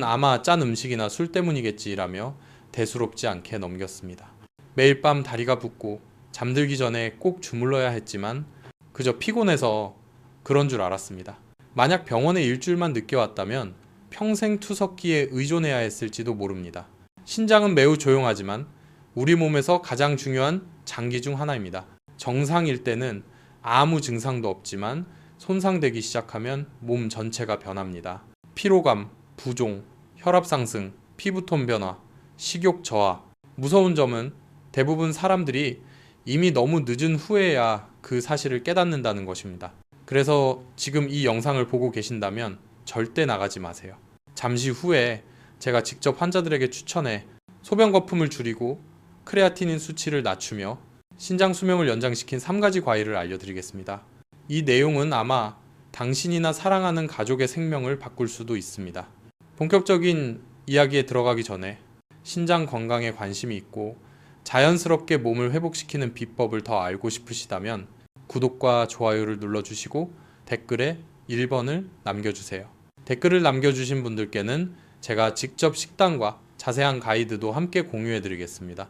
이는 아마 짠 음식이나 술 때문이겠지라며 대수롭지 않게 넘겼습니다. 매일 밤 다리가 붓고 잠들기 전에 꼭 주물러야 했지만 그저 피곤해서 그런 줄 알았습니다. 만약 병원에 일주일만 늦게 왔다면 평생 투석기에 의존해야 했을지도 모릅니다. 신장은 매우 조용하지만 우리 몸에서 가장 중요한 장기 중 하나입니다. 정상일 때는 아무 증상도 없지만 손상되기 시작하면 몸 전체가 변합니다. 피로감, 부종, 혈압 상승, 피부톤 변화, 식욕 저하. 무서운 점은 대부분 사람들이 이미 너무 늦은 후에야 그 사실을 깨닫는다는 것입니다. 그래서 지금 이 영상을 보고 계신다면 절대 나가지 마세요. 잠시 후에 제가 직접 환자들에게 추천해 소변 거품을 줄이고 크레아티닌 수치를 낮추며 신장 수명을 연장시킨 3가지 과일을 알려드리겠습니다. 이 내용은 아마 당신이나 사랑하는 가족의 생명을 바꿀 수도 있습니다. 본격적인 이야기에 들어가기 전에 신장 건강에 관심이 있고 자연스럽게 몸을 회복시키는 비법을 더 알고 싶으시다면 구독과 좋아요를 눌러주시고 댓글에 1번을 남겨주세요. 댓글을 남겨주신 분들께는 제가 직접 식단과 자세한 가이드도 함께 공유해드리겠습니다.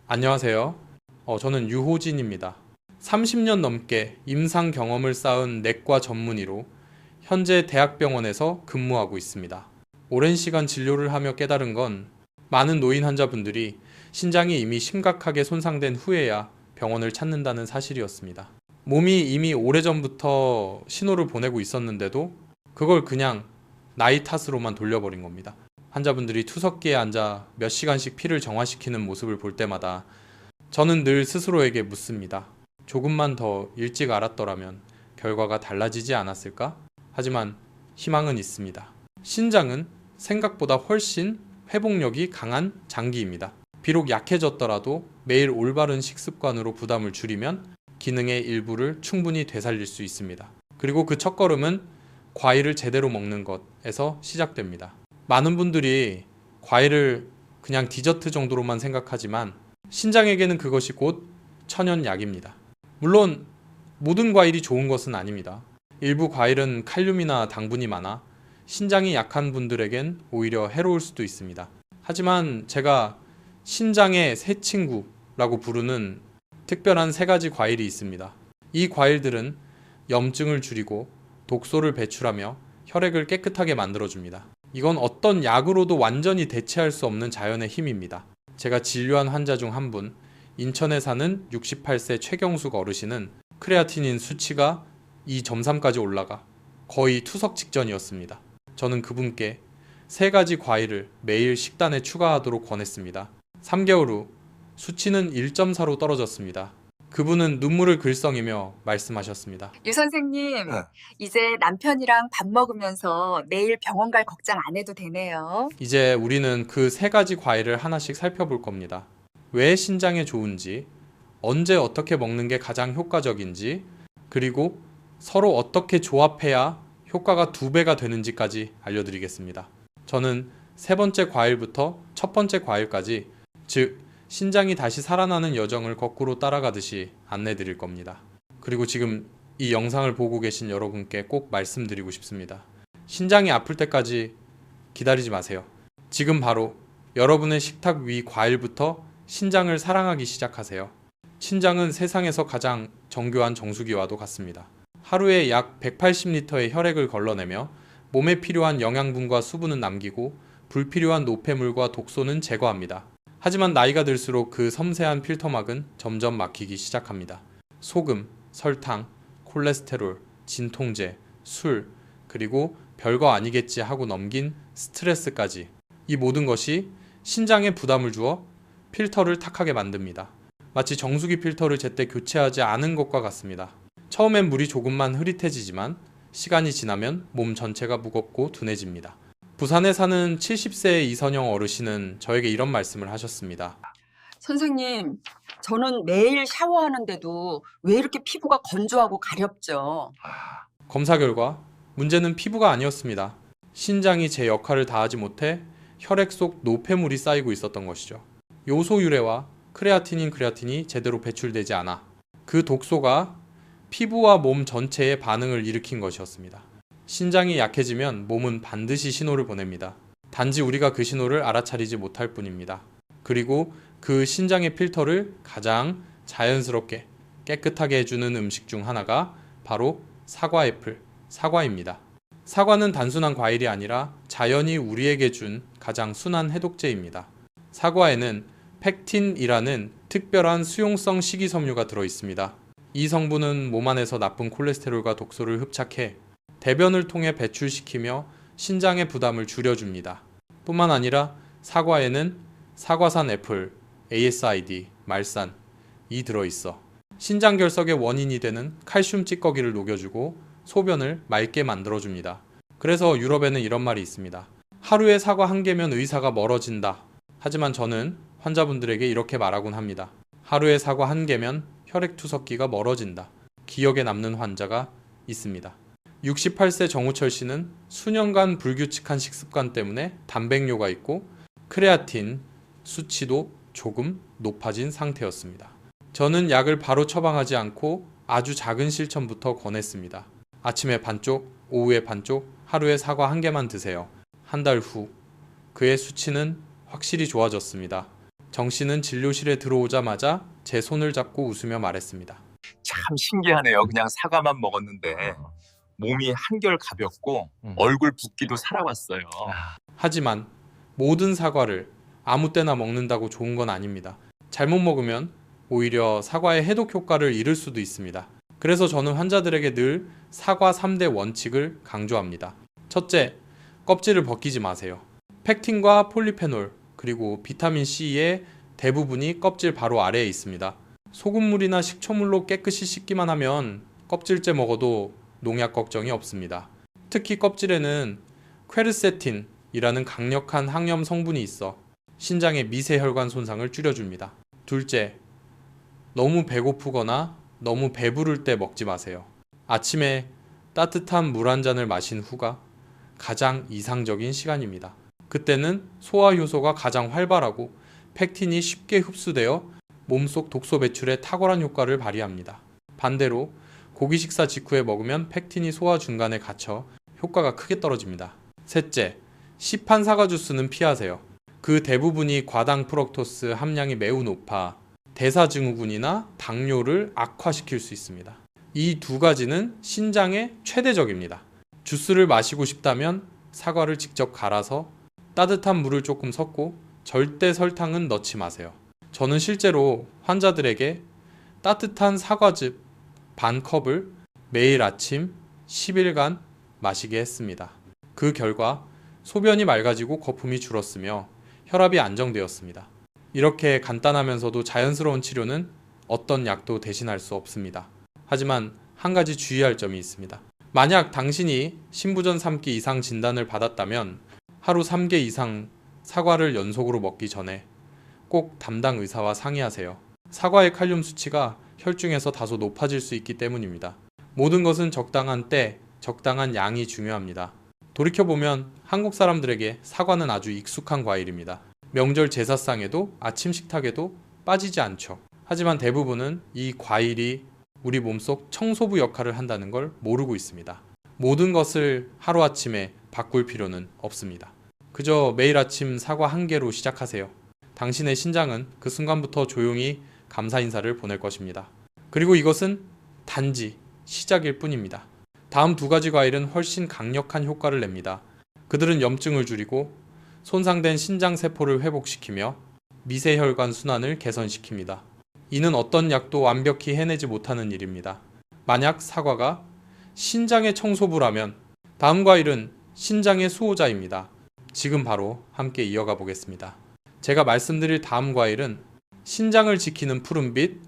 안녕하세요. 저는 유호진입니다. 30년 넘게 임상 경험을 쌓은 내과 전문의로 현재 대학병원에서 근무하고 있습니다. 오랜 시간 진료를 하며 깨달은 건 많은 노인 환자분들이 신장이 이미 심각하게 손상된 후에야 병원을 찾는다는 사실이었습니다. 몸이 이미 오래전부터 신호를 보내고 있었는데도 그걸 그냥 나이 탓으로만 돌려버린 겁니다. 환자분들이 투석기에 앉아 몇 시간씩 피를 정화시키는 모습을 볼 때마다 저는 늘 스스로에게 묻습니다. 조금만 더 일찍 알았더라면 결과가 달라지지 않았을까? 하지만 희망은 있습니다. 신장은 생각보다 훨씬 회복력이 강한 장기입니다. 비록 약해졌더라도 매일 올바른 식습관으로 부담을 줄이면 기능의 일부를 충분히 되살릴 수 있습니다. 그리고 그 첫걸음은 과일을 제대로 먹는 것에서 시작됩니다. 많은 분들이 과일을 그냥 디저트 정도로만 생각하지만 신장에게는 그것이 곧 천연약입니다. 물론 모든 과일이 좋은 것은 아닙니다. 일부 과일은 칼륨이나 당분이 많아 신장이 약한 분들에겐 오히려 해로울 수도 있습니다. 하지만 제가 신장의 새 친구라고 부르는 특별한 3가지 과일이 있습니다. 이 과일들은 염증을 줄이고 독소를 배출하며 혈액을 깨끗하게 만들어줍니다. 이건 어떤 약으로도 완전히 대체할 수 없는 자연의 힘입니다. 제가 진료한 환자 중 한 분, 인천에 사는 68세 최경숙 어르신은 크레아티닌 수치가 2.3까지 올라가 거의 투석 직전이었습니다. 저는 그분께 3가지 과일을 매일 식단에 추가하도록 권했습니다. 3개월 후 수치는 1.4로 떨어졌습니다. 그분은 눈물을 글썽이며 말씀하셨습니다. 유 선생님, 네. 이제 남편이랑 밥 먹으면서 내일 병원 갈 걱정 안 해도 되네요. 이제 우리는 그 3가지 과일을 하나씩 살펴볼 겁니다. 왜 신장에 좋은지, 언제 어떻게 먹는 게 가장 효과적인지, 그리고 서로 어떻게 조합해야 효과가 2배가 되는지까지 알려드리겠습니다. 저는 3번째 과일부터 첫 번째 과일까지, 즉 신장이 다시 살아나는 여정을 거꾸로 따라가듯이 안내 드릴 겁니다. 그리고 지금 이 영상을 보고 계신 여러분께 꼭 말씀드리고 싶습니다. 신장이 아플 때까지 기다리지 마세요. 지금 바로 여러분의 식탁 위 과일부터 신장을 사랑하기 시작하세요. 신장은 세상에서 가장 정교한 정수기와도 같습니다. 하루에 약 180리터의 혈액을 걸러내며 몸에 필요한 영양분과 수분은 남기고 불필요한 노폐물과 독소는 제거합니다. 하지만 나이가 들수록 그 섬세한 필터막은 점점 막히기 시작합니다. 소금, 설탕, 콜레스테롤, 진통제, 술, 그리고 별거 아니겠지 하고 넘긴 스트레스까지, 이 모든 것이 신장에 부담을 주어 필터를 탁하게 만듭니다. 마치 정수기 필터를 제때 교체하지 않은 것과 같습니다. 처음엔 물이 조금만 흐릿해지지만 시간이 지나면 몸 전체가 무겁고 둔해집니다. 부산에 사는 70세의 이선영 어르신은 저에게 이런 말씀을 하셨습니다. 선생님, 저는 매일 샤워하는데도 왜 이렇게 피부가 건조하고 가렵죠? 검사 결과 문제는 피부가 아니었습니다. 신장이 제 역할을 다하지 못해 혈액 속 노폐물이 쌓이고 있었던 것이죠. 요소 유래와 크레아틴이 제대로 배출되지 않아 그 독소가 피부와 몸 전체에 반응을 일으킨 것이었습니다. 신장이 약해지면 몸은 반드시 신호를 보냅니다. 단지 우리가 그 신호를 알아차리지 못할 뿐입니다. 그리고 그 신장의 필터를 가장 자연스럽게 깨끗하게 해주는 음식 중 하나가 바로 사과 애플, 사과입니다. 사과는 단순한 과일이 아니라 자연이 우리에게 준 가장 순한 해독제입니다. 사과에는 펙틴이라는 특별한 수용성 식이섬유가 들어 있습니다. 이 성분은 몸 안에서 나쁜 콜레스테롤과 독소를 흡착해 대변을 통해 배출시키며 신장의 부담을 줄여줍니다. 뿐만 아니라 사과에는 사과산 애플, ASID, 말산이 들어있어 신장 결석의 원인이 되는 칼슘 찌꺼기를 녹여주고 소변을 맑게 만들어줍니다. 그래서 유럽에는 이런 말이 있습니다. 하루에 사과 한 개면 의사가 멀어진다. 하지만 저는 환자분들에게 이렇게 말하곤 합니다. 하루에 사과 한 개면 혈액투석기가 멀어진다. 기억에 남는 환자가 있습니다. 68세 정우철 씨는 수년간 불규칙한 식습관 때문에 단백뇨가 있고 크레아틴 수치도 조금 높아진 상태였습니다. 저는 약을 바로 처방하지 않고 아주 작은 실천부터 권했습니다. 아침에 반쪽, 오후에 반쪽, 하루에 사과 한 개만 드세요. 한 달 후 그의 수치는 확실히 좋아졌습니다. 정 씨는 진료실에 들어오자마자 제 손을 잡고 웃으며 말했습니다. 참 신기하네요. 그냥 사과만 먹었는데 몸이 한결 가볍고 얼굴 붓기도 살아왔어요. 하지만 모든 사과를 아무 때나 먹는다고 좋은 건 아닙니다. 잘못 먹으면 오히려 사과의 해독 효과를 잃을 수도 있습니다. 그래서 저는 환자들에게 늘 사과 3대 원칙을 강조합니다. 첫째, 껍질을 벗기지 마세요. 펙틴과 폴리페놀 그리고 비타민 C의 대부분이 껍질 바로 아래에 있습니다. 소금물이나 식초물로 깨끗이 씻기만 하면 껍질째 먹어도 농약 걱정이 없습니다. 특히 껍질에는 퀘르세틴이라는 강력한 항염 성분이 있어 신장의 미세혈관 손상을 줄여줍니다. 둘째, 너무 배고프거나 너무 배부를 때 먹지 마세요. 아침에 따뜻한 물 한 잔을 마신 후가 가장 이상적인 시간입니다. 그때는 소화 효소가 가장 활발하고 펙틴이 쉽게 흡수되어 몸속 독소 배출에 탁월한 효과를 발휘합니다. 반대로 고기 식사 직후에 먹으면 펙틴이 소화 중간에 갇혀 효과가 크게 떨어집니다. 셋째, 시판 사과 주스는 피하세요. 그 대부분이 과당 프럭토스 함량이 매우 높아 대사증후군이나 당뇨를 악화시킬 수 있습니다. 이 두 가지는 신장에 최대적입니다. 주스를 마시고 싶다면 사과를 직접 갈아서 따뜻한 물을 조금 섞고 절대 설탕은 넣지 마세요. 저는 실제로 환자들에게 따뜻한 사과즙 반 컵을 매일 아침 10일간 마시게 했습니다. 그 결과 소변이 맑아지고 거품이 줄었으며 혈압이 안정되었습니다. 이렇게 간단하면서도 자연스러운 치료는 어떤 약도 대신할 수 없습니다. 하지만 한 가지 주의할 점이 있습니다. 만약 당신이 신부전 3끼 이상 진단을 받았다면 하루 3개 이상 사과를 연속으로 먹기 전에 꼭 담당 의사와 상의하세요. 사과의 칼륨 수치가 혈중에서 다소 높아질 수 있기 때문입니다. 모든 것은 적당한 때, 적당한 양이 중요합니다. 돌이켜보면 한국 사람들에게 사과는 아주 익숙한 과일입니다. 명절 제사상에도 아침 식탁에도 빠지지 않죠. 하지만 대부분은 이 과일이 우리 몸속 청소부 역할을 한다는 걸 모르고 있습니다. 모든 것을 하루아침에 바꿀 필요는 없습니다. 그저 매일 아침 사과 한 개로 시작하세요. 당신의 신장은 그 순간부터 조용히 감사 인사를 보낼 것입니다. 그리고 이것은 단지 시작일 뿐입니다. 다음 두 가지 과일은 훨씬 강력한 효과를 냅니다. 그들은 염증을 줄이고 손상된 신장 세포를 회복시키며 미세혈관 순환을 개선시킵니다. 이는 어떤 약도 완벽히 해내지 못하는 일입니다. 만약 사과가 신장의 청소부라면 다음 과일은 신장의 수호자입니다. 지금 바로 함께 이어가 보겠습니다. 제가 말씀드릴 다음 과일은 신장을 지키는 푸른빛,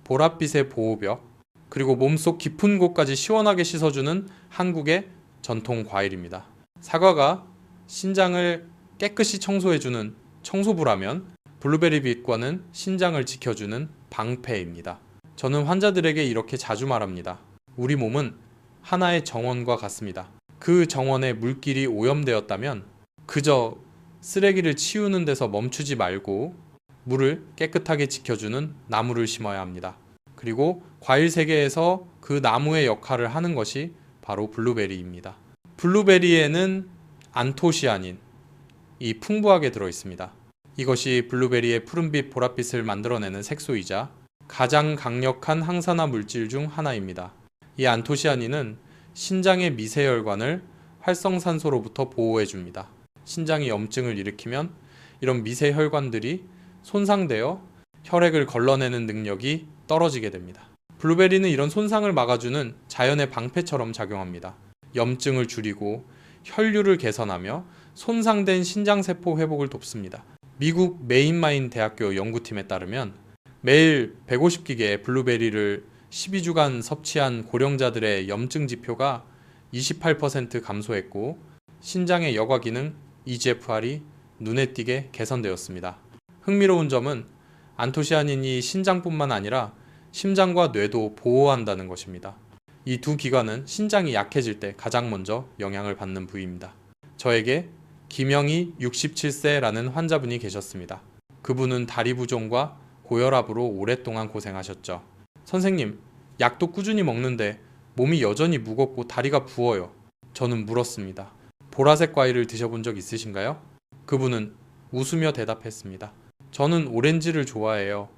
보랏빛의 보호벽, 그리고 몸속 깊은 곳까지 시원하게 씻어주는 한국의 전통 과일입니다. 사과가 신장을 깨끗이 청소해주는 청소부라면 블루베리빛과는 신장을 지켜주는 방패입니다. 저는 환자들에게 이렇게 자주 말합니다. 우리 몸은 하나의 정원과 같습니다. 그 정원에 물길이 오염되었다면 그저 쓰레기를 치우는 데서 멈추지 말고 물을 깨끗하게 지켜주는 나무를 심어야 합니다. 그리고 과일 세계에서 그 나무의 역할을 하는 것이 바로 블루베리입니다. 블루베리에는 안토시아닌이 이 풍부하게 들어 있습니다. 이것이 블루베리의 푸른빛 보랏빛을 만들어내는 색소이자 가장 강력한 항산화 물질 중 하나입니다. 이 안토시아닌은 신장의 미세혈관을 활성산소로부터 보호해줍니다. 신장이 염증을 일으키면 이런 미세혈관들이 손상되어 혈액을 걸러내는 능력이 떨어지게 됩니다. 블루베리는 이런 손상을 막아주는 자연의 방패처럼 작용합니다. 염증을 줄이고 혈류를 개선하며 손상된 신장세포 회복을 돕습니다. 미국 메인마인 대학교 연구팀에 따르면 매일 150기계의 블루베리를 12주간 섭취한 고령자들의 염증 지표가 28% 감소했고 신장의 여과 기능 EGFR이 눈에 띄게 개선되었습니다. 흥미로운 점은 안토시아닌이 신장뿐만 아니라 심장과 뇌도 보호한다는 것입니다. 이 두 기관은 신장이 약해질 때 가장 먼저 영향을 받는 부위입니다. 저에게 김영희 67세라는 환자분이 계셨습니다. 그분은 다리 부종과 고혈압으로 오랫동안 고생하셨죠. 선생님, 약도 꾸준히 먹는데 몸이 여전히 무겁고 다리가 부어요. 저는 물었습니다. 보라색 과일을 드셔본 적 있으신가요? 그분은 웃으며 대답했습니다. 저는 오렌지를 좋아해요.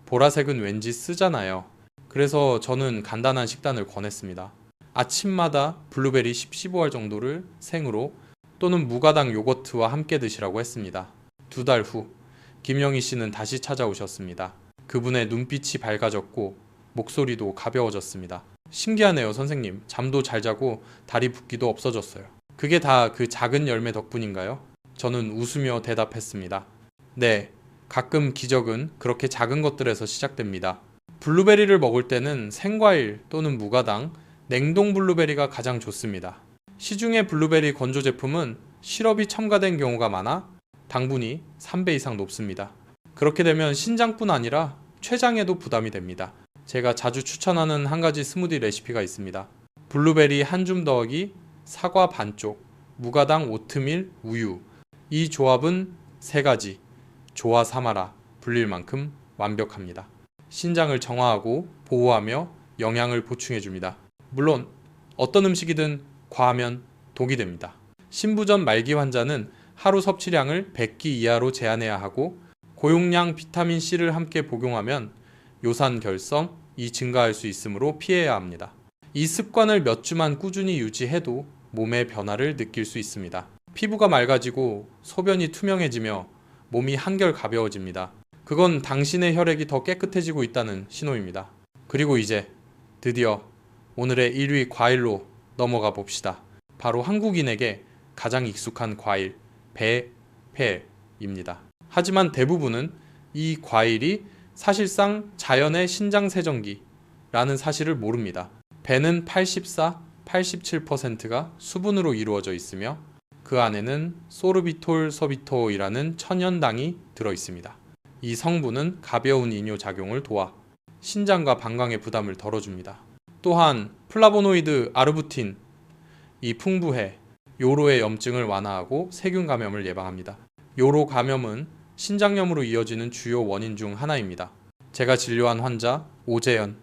보라색은 왠지 쓰잖아요. 그래서 저는 간단한 식단을 권했습니다. 아침마다 블루베리 10-15알 정도를 생으로 또는 무가당 요거트와 함께 드시라고 했습니다. 2달 후 김영희 씨는 다시 찾아오셨습니다. 그분의 눈빛이 밝아졌고 목소리도 가벼워졌습니다. 신기하네요, 선생님. 잠도 잘 자고 다리 붓기도 없어졌어요. 그게 다 그 작은 열매 덕분인가요? 저는 웃으며 대답했습니다. 네, 가끔 기적은 그렇게 작은 것들에서 시작됩니다. 블루베리를 먹을 때는 생과일 또는 무가당, 냉동 블루베리가 가장 좋습니다. 시중의 블루베리 건조 제품은 시럽이 첨가된 경우가 많아 당분이 3배 이상 높습니다. 그렇게 되면 신장뿐 아니라 췌장에도 부담이 됩니다. 제가 자주 추천하는 한 가지 스무디 레시피가 있습니다. 블루베리 한 줌 더하기 사과 반쪽, 무가당 오트밀, 우유. 이 조합은 3가지, 조화 삼아라 불릴 만큼 완벽합니다. 신장을 정화하고 보호하며 영양을 보충해줍니다. 물론 어떤 음식이든 과하면 독이 됩니다. 신부전 말기 환자는 하루 섭취량을 100끼 이하로 제한해야 하고 고용량 비타민C를 함께 복용하면 요산결성이 증가할 수 있으므로 피해야 합니다. 이 습관을 몇 주만 꾸준히 유지해도 몸의 변화를 느낄 수 있습니다. 피부가 맑아지고 소변이 투명해지며 몸이 한결 가벼워집니다. 그건 당신의 혈액이 더 깨끗해지고 있다는 신호입니다. 그리고 이제 드디어 오늘의 1위 과일로 넘어가 봅시다. 바로 한국인에게 가장 익숙한 과일, 배입니다. 하지만 대부분은 이 과일이 사실상 자연의 신장세정기라는 사실을 모릅니다. 배는 84, 87%가 수분으로 이루어져 있으며 그 안에는 소르비톨 서비토이라는 천연당이 들어 있습니다. 이 성분은 가벼운 이뇨 작용을 도와 신장과 방광의 부담을 덜어줍니다. 또한 플라보노이드 아르부틴이 풍부해 요로의 염증을 완화하고 세균 감염을 예방합니다. 요로 감염은 신장염으로 이어지는 주요 원인 중 하나입니다. 제가 진료한 환자 오재현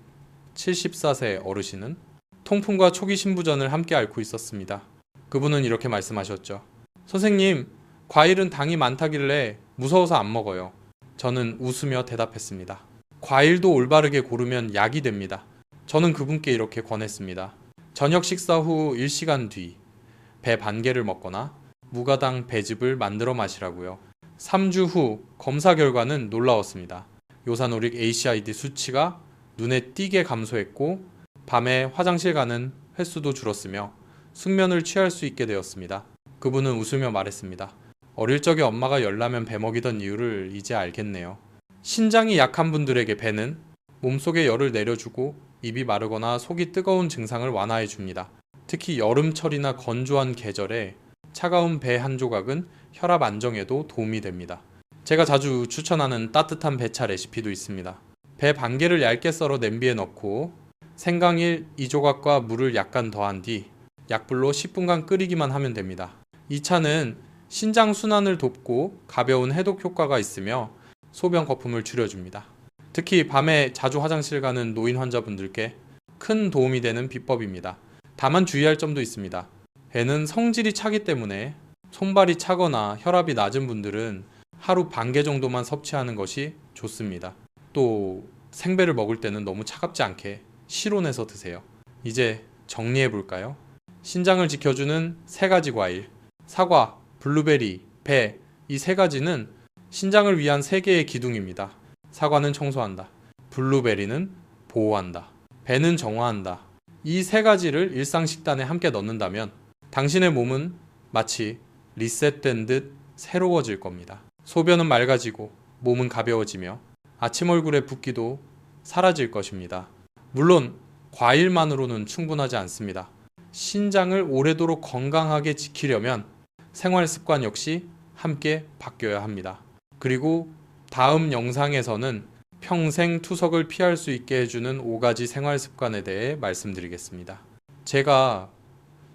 74세 어르신은 통풍과 초기 신부전을 함께 앓고 있었습니다. 그분은 이렇게 말씀하셨죠. 선생님, 과일은 당이 많다길래 무서워서 안 먹어요. 저는 웃으며 대답했습니다. 과일도 올바르게 고르면 약이 됩니다. 저는 그분께 이렇게 권했습니다. 저녁 식사 후 1시간 뒤 배 반 개를 먹거나 무가당 배즙을 만들어 마시라고요. 3주 후 검사 결과는 놀라웠습니다. 요산오릭 ACID 수치가 눈에 띄게 감소했고 밤에 화장실 가는 횟수도 줄었으며 숙면을 취할 수 있게 되었습니다. 그분은 웃으며 말했습니다. 어릴 적에 엄마가 열라면 배 먹이던 이유를 이제 알겠네요. 신장이 약한 분들에게 배는 몸속에 열을 내려주고 입이 마르거나 속이 뜨거운 증상을 완화해 줍니다. 특히 여름철이나 건조한 계절에 차가운 배 한 조각은 혈압 안정에도 도움이 됩니다. 제가 자주 추천하는 따뜻한 배차 레시피도 있습니다. 배 반 개를 얇게 썰어 냄비에 넣고 생강일 2조각과 물을 약간 더한 뒤 약불로 10분간 끓이기만 하면 됩니다. 이 차는 신장 순환을 돕고 가벼운 해독 효과가 있으며 소변 거품을 줄여줍니다. 특히 밤에 자주 화장실 가는 노인 환자분들께 큰 도움이 되는 비법입니다. 다만 주의할 점도 있습니다. 배는 성질이 차기 때문에 손발이 차거나 혈압이 낮은 분들은 하루 반 개 정도만 섭취하는 것이 좋습니다. 또 생배를 먹을 때는 너무 차갑지 않게 실온에서 드세요. 이제 정리해 볼까요? 신장을 지켜주는 세 가지 과일, 사과, 블루베리, 배, 이 세 가지는 신장을 위한 세 개의 기둥입니다. 사과는 청소한다. 블루베리는 보호한다. 배는 정화한다. 이 세 가지를 일상 식단에 함께 넣는다면 당신의 몸은 마치 리셋된 듯 새로워질 겁니다. 소변은 맑아지고 몸은 가벼워지며 아침 얼굴의 붓기도 사라질 것입니다. 물론 과일만으로는 충분하지 않습니다. 신장을 오래도록 건강하게 지키려면 생활 습관 역시 함께 바뀌어야 합니다. 그리고 다음 영상에서는 평생 투석을 피할 수 있게 해주는 5가지 생활 습관에 대해 말씀드리겠습니다. 제가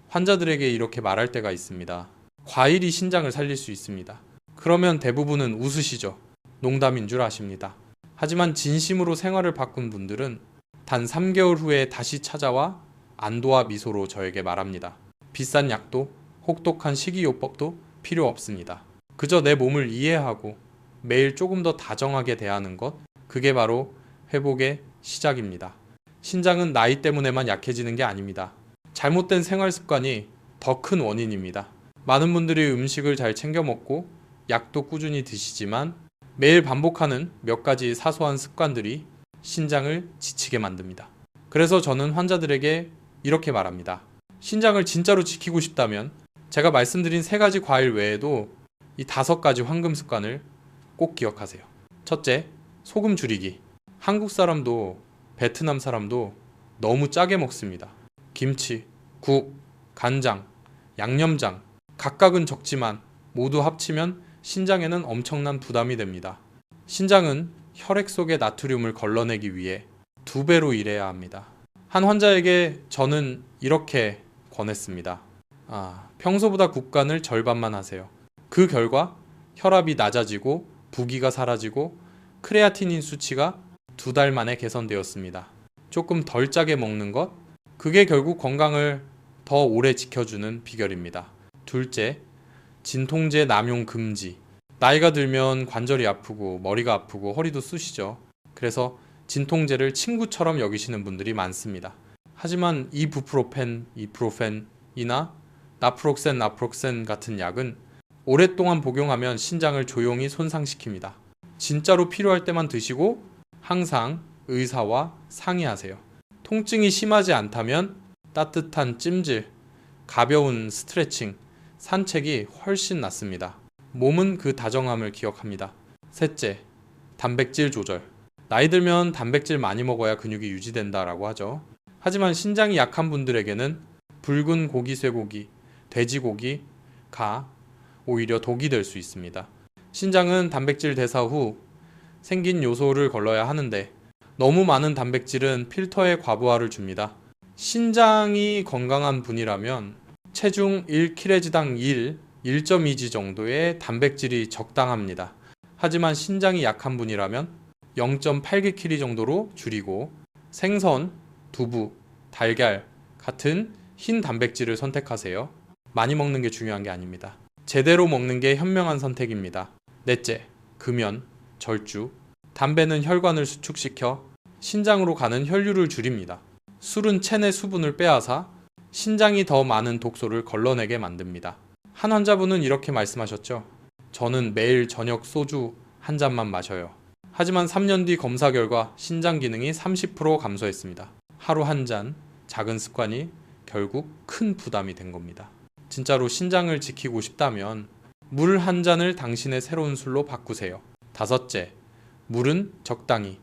환자들에게 이렇게 말할 때가 있습니다. 과일이 신장을 살릴 수 있습니다. 그러면 대부분은 웃으시죠. 농담인 줄 아십니다. 하지만 진심으로 생활을 바꾼 분들은 단 3개월 후에 다시 찾아와 안도와 미소로 저에게 말합니다. 비싼 약도 혹독한 식이요법도 필요 없습니다. 그저 내 몸을 이해하고 매일 조금 더 다정하게 대하는 것, 그게 바로 회복의 시작입니다. 신장은 나이 때문에만 약해지는 게 아닙니다. 잘못된 생활 습관이 더 큰 원인입니다. 많은 분들이 음식을 잘 챙겨 먹고 약도 꾸준히 드시지만 매일 반복하는 몇 가지 사소한 습관들이 신장을 지치게 만듭니다. 그래서 저는 환자들에게 이렇게 말합니다. 신장을 진짜로 지키고 싶다면 제가 말씀드린 3가지 과일 외에도 이 5가지 황금 습관을 꼭 기억하세요. 첫째, 소금 줄이기. 한국 사람도 베트남 사람도 너무 짜게 먹습니다. 김치, 국, 간장, 양념장, 각각은 적지만 모두 합치면 신장에는 엄청난 부담이 됩니다. 신장은 혈액 속의 나트륨을 걸러내기 위해 2배로 일해야 합니다. 한 환자에게 저는 이렇게 권했습니다. 평소보다 국간을 절반만 하세요. 그 결과 혈압이 낮아지고 부기가 사라지고 크레아티닌 수치가 2달 만에 개선되었습니다. 조금 덜 짜게 먹는 것, 그게 결국 건강을 더 오래 지켜주는 비결입니다. 둘째, 진통제 남용 금지. 나이가 들면 관절이 아프고 머리가 아프고 허리도 쑤시죠. 그래서 진통제를 친구처럼 여기시는 분들이 많습니다. 하지만 이부프로펜, 이프로펜이나 나프록센 같은 약은 오랫동안 복용하면 신장을 조용히 손상시킵니다. 진짜로 필요할 때만 드시고 항상 의사와 상의하세요. 통증이 심하지 않다면 따뜻한 찜질, 가벼운 스트레칭, 산책이 훨씬 낫습니다. 몸은 그 다정함을 기억합니다. 셋째, 단백질 조절. 나이 들면 단백질 많이 먹어야 근육이 유지된다라고 하죠. 하지만 신장이 약한 분들에게는 붉은 고기, 쇠고기, 돼지고기가 오히려 독이 될 수 있습니다. 신장은 단백질 대사 후 생긴 요소를 걸러야 하는데 너무 많은 단백질은 필터에 과부하를 줍니다. 신장이 건강한 분이라면 체중 1kg당 1.2g 정도의 단백질이 적당합니다. 하지만 신장이 약한 분이라면 0.8kg 정도로 줄이고 생선, 두부, 달걀 같은 흰 단백질을 선택하세요. 많이 먹는 게 중요한 게 아닙니다. 제대로 먹는 게 현명한 선택입니다. 넷째, 금연, 절주. 담배는 혈관을 수축시켜 신장으로 가는 혈류를 줄입니다. 술은 체내 수분을 빼앗아 신장이 더 많은 독소를 걸러내게 만듭니다. 한 환자분은 이렇게 말씀하셨죠. 저는 매일 저녁 소주 한 잔만 마셔요. 하지만 3년 뒤 검사 결과 신장 기능이 30% 감소했습니다. 하루 한 잔, 작은 습관이 결국 큰 부담이 된 겁니다. 진짜로 신장을 지키고 싶다면 물 한 잔을 당신의 새로운 술로 바꾸세요. 5째, 물은 적당히,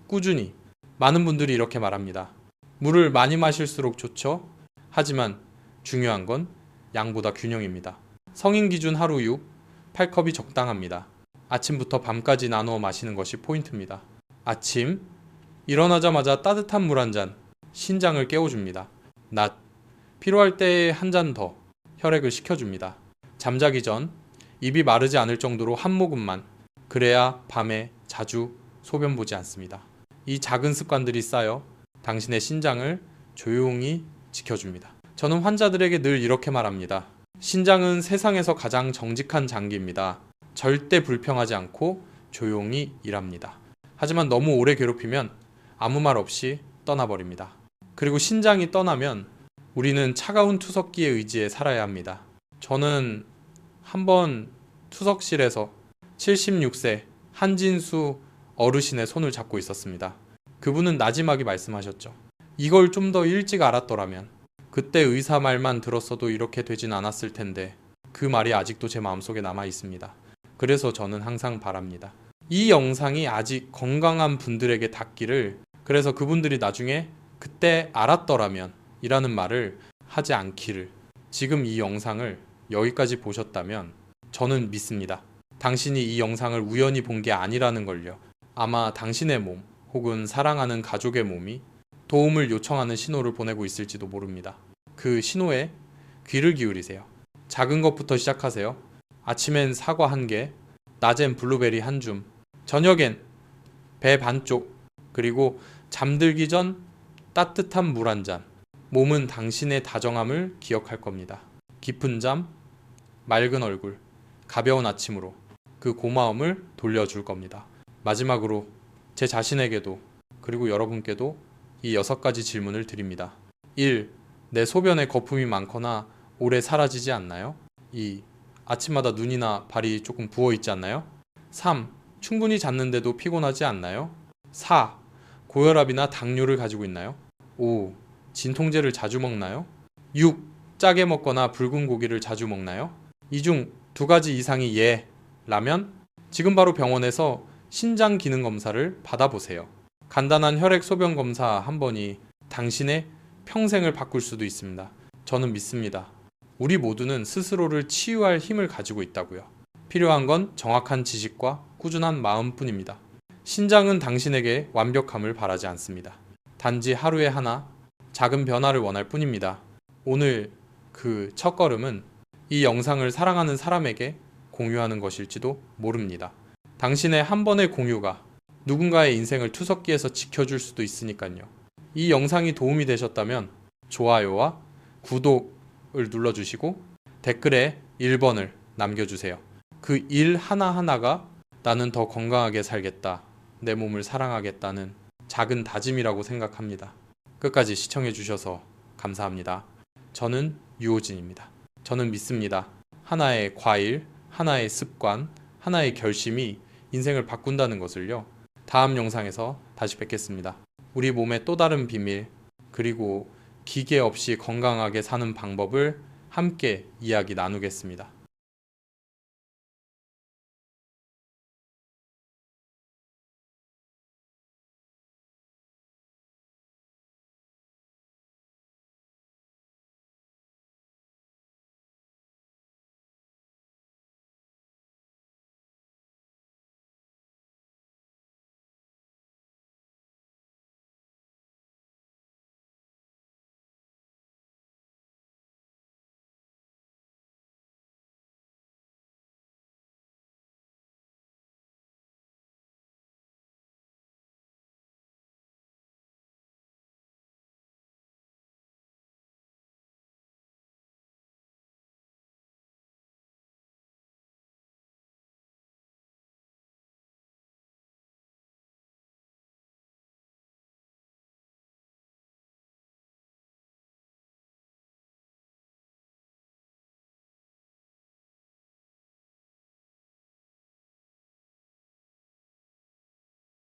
꾸준히. 많은 분들이 이렇게 말합니다. 물을 많이 마실수록 좋죠? 하지만 중요한 건 양보다 균형입니다. 성인 기준 하루 6, 8컵이 적당합니다. 아침부터 밤까지 나누어 마시는 것이 포인트입니다. 아침, 일어나자마자 따뜻한 물 한 잔, 신장을 깨워줍니다. 낮, 필요할 때 한 잔 더, 혈액을 식혀줍니다. 잠자기 전, 입이 마르지 않을 정도로 한 모금만, 그래야 밤에 자주 소변 보지 않습니다. 이 작은 습관들이 쌓여 당신의 신장을 조용히 지켜줍니다. 저는 환자들에게 늘 이렇게 말합니다. 신장은 세상에서 가장 정직한 장기입니다. 절대 불평하지 않고 조용히 일합니다. 하지만 너무 오래 괴롭히면 아무 말 없이 떠나버립니다. 그리고 신장이 떠나면 우리는 차가운 투석기의 의지에 살아야 합니다. 저는 한번 투석실에서 76세 한진수 어르신의 손을 잡고 있었습니다. 그분은 나지막이 말씀하셨죠. 이걸 좀 더 일찍 알았더라면, 그때 의사 말만 들었어도 이렇게 되진 않았을 텐데, 그 말이 아직도 제 마음속에 남아 있습니다. 그래서 저는 항상 바랍니다. 이 영상이 아직 건강한 분들에게 닿기를, 그래서 그분들이 나중에 그때 알았더라면 이라는 말을 하지 않기를. 지금 이 영상을 여기까지 보셨다면 저는 믿습니다. 당신이 이 영상을 우연히 본 게 아니라는 걸요. 아마 당신의 몸 혹은 사랑하는 가족의 몸이 도움을 요청하는 신호를 보내고 있을지도 모릅니다. 그 신호에 귀를 기울이세요. 작은 것부터 시작하세요. 아침엔 사과 1개, 낮엔 블루베리 1줌, 저녁엔 배 반쪽, 그리고 잠들기 전 따뜻한 물 1잔. 몸은 당신의 다정함을 기억할 겁니다. 깊은 잠, 맑은 얼굴, 가벼운 아침으로 그 고마움을 돌려줄 겁니다. 마지막으로 제 자신에게도 그리고 여러분께도 이 6가지 질문을 드립니다. 1. 내 소변에 거품이 많거나 오래 사라지지 않나요? 2. 아침마다 눈이나 발이 조금 부어있지 않나요? 3. 충분히 잤는데도 피곤하지 않나요? 4. 고혈압이나 당뇨를 가지고 있나요? 5. 진통제를 자주 먹나요? 6. 짜게 먹거나 붉은 고기를 자주 먹나요? 이 중 2가지 이상이 예라면 지금 바로 병원에서 신장 기능 검사를 받아보세요. 간단한 혈액 소변 검사 한 번이 당신의 평생을 바꿀 수도 있습니다. 저는 믿습니다. 우리 모두는 스스로를 치유할 힘을 가지고 있다고요. 필요한 건 정확한 지식과 꾸준한 마음뿐입니다. 신장은 당신에게 완벽함을 바라지 않습니다. 단지 하루에 하나 작은 변화를 원할 뿐입니다. 오늘 그 첫걸음은 이 영상을 사랑하는 사람에게 공유하는 것일지도 모릅니다. 당신의 한 번의 공유가 누군가의 인생을 투석기에서 지켜줄 수도 있으니까요. 이 영상이 도움이 되셨다면 좋아요와 구독을 눌러주시고 댓글에 1번을 남겨주세요. 그 일 하나하나가 나는 더 건강하게 살겠다, 내 몸을 사랑하겠다는 작은 다짐이라고 생각합니다. 끝까지 시청해주셔서 감사합니다. 저는 유호진입니다. 저는 믿습니다. 하나의 과일, 하나의 습관, 하나의 결심이 인생을 바꾼다는 것을요. 다음 영상에서 다시 뵙겠습니다. 우리 몸의 또 다른 비밀, 그리고 기계 없이 건강하게 사는 방법을 함께 이야기 나누겠습니다.